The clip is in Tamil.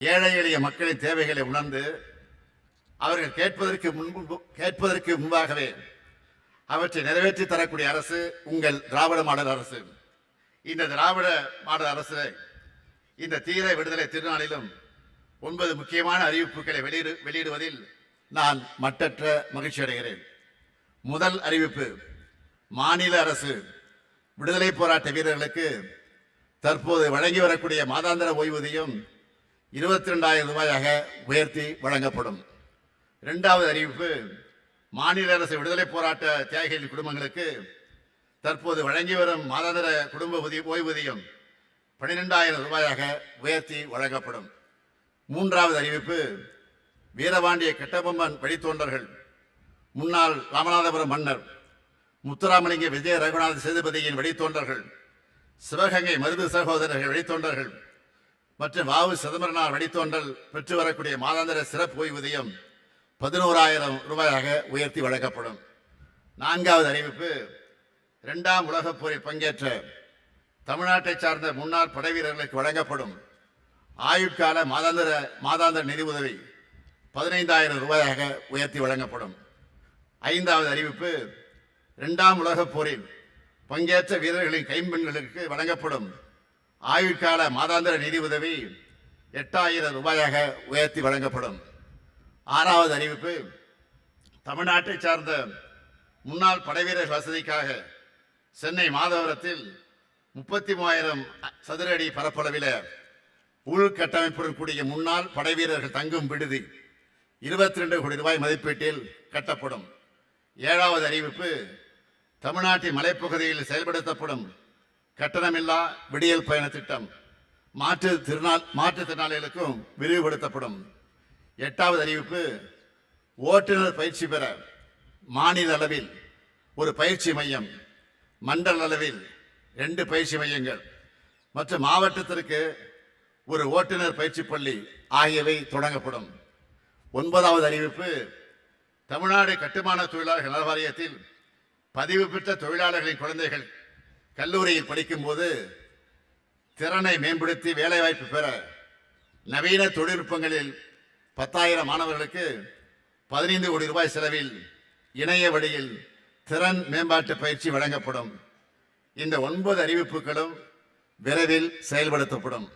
ஏழை எளிய மக்களின் தேவைகளை உணர்ந்து அவர்கள் கேட்பதற்கு முன்பாகவே அவற்றை நிறைவேற்றி தரக்கூடிய அரசு உங்கள் திராவிட மாடல் அரசு. இந்த திராவிட மாடல் அரசு இந்த தீர விடுதலை திருநாளிலும் 9 முக்கியமான அறிவிப்புகளை வெளியிடுவதில் நான் மட்டற்ற மகிழ்ச்சி அடைகிறேன். முதல் அறிவிப்பு, மாநில அரசு விடுதலை போராட்ட வீரர்களுக்கு தற்போது வழங்கி வரக்கூடிய மாதாந்திர ஓய்வூதியம் 22,000 ரூபாயாக உயர்த்தி வழங்கப்படும். இரண்டாவது அறிவிப்பு, மாநில அரசு விடுதலை போராட்ட தியாகிகளின் குடும்பங்களுக்கு தற்போது வழங்கி வரும் மாதாந்திர குடும்ப ஓய்வூதியம் 12,000 ரூபாயாக உயர்த்தி வழங்கப்படும். மூன்றாவது அறிவிப்பு, வீரபாண்டிய கட்டபொம்மன் வழித்தோன்றர்கள் முன்னாள் ராமநாதபுரம் மன்னர் முத்துராமலிங்க விஜய ரகுநாத சேதுபதியின் வழித்தோன்றர்கள், சிவகங்கை மருது சகோதரர்கள் வழித்தோன்றர்கள் மற்றும் வாவு சிதம்பரனார் வழித்தோன்றல் பெற்று வரக்கூடிய மாதாந்திர சிறப்பு ஓய்வூதியம் 11,000 ரூபாயாக உயர்த்தி வழங்கப்படும். நான்காவது அறிவிப்பு, 2ஆம் உலகப் போரில் பங்கேற்ற தமிழ்நாட்டை சார்ந்த முன்னாள் படை வீரர்களுக்கு வழங்கப்படும் ஆயுட்கால மாதாந்திர நிதி உதவி 15,000 ரூபாயாக உயர்த்தி வழங்கப்படும். ஐந்தாவது அறிவிப்பு, 2ஆம் உலகப் போரில் பங்கேற்ற வீரர்களின் கைம்பெண்களுக்கு வழங்கப்படும் ஆயுட்கால மாதாந்திர நிதி உதவி 8,000 ரூபாயாக உயர்த்தி வழங்கப்படும். ஆறாவது அறிவிப்பு, தமிழ்நாட்டை சார்ந்த முன்னாள் படைவீரர் வசதிக்காக சென்னை மாதவரத்தில் 33,000 சதுர அடி பரப்பளவில் உள்கட்டமைப்புடன் கூடிய முன்னாள் படைவீரர்கள் தங்கும் விடுதி 22 கோடி ரூபாய் மதிப்பீட்டில் கட்டப்படும். ஏழாவது அறிவிப்பு, தமிழ்நாட்டின் மலைப்பகுதியில் செயல்படுத்தப்படும் கட்டணமில்லா விடியல் பயண திட்டம் மாற்றுத்திறனாளிகளுக்கும் விரிவுபடுத்தப்படும். எட்டாவது அறிவிப்பு, ஓட்டுநர் பயிற்சி பெற மாநில அளவில் ஒரு பயிற்சி மையம், மண்டல அளவில் 2 பயிற்சி மையங்கள் மற்றும் மாவட்டத்திற்கு ஒரு ஓட்டுநர் பயிற்சி பள்ளி ஆகியவை தொடங்கப்படும். ஒன்பதாவது அறிவிப்பு, தமிழ்நாடு கட்டுமான தொழிலாளர்கள் நல வாரியத்தில் பதிவு பெற்ற தொழிலாளர்களின் குழந்தைகள் கல்லூரியில் படிக்கும் போது திறனை மேம்படுத்தி வேலைவாய்ப்பு பெற நவீன தொழில்நுட்பங்களில் 10,000 மாணவர்களுக்கு 15 கோடி ரூபாய் செலவில் இணைய வழியில் திறன் மேம்பாட்டு பயிற்சி வழங்கப்படும். இந்த 9 அறிவிப்புகளும் விரைவில் செயல்படுத்தப்படும்.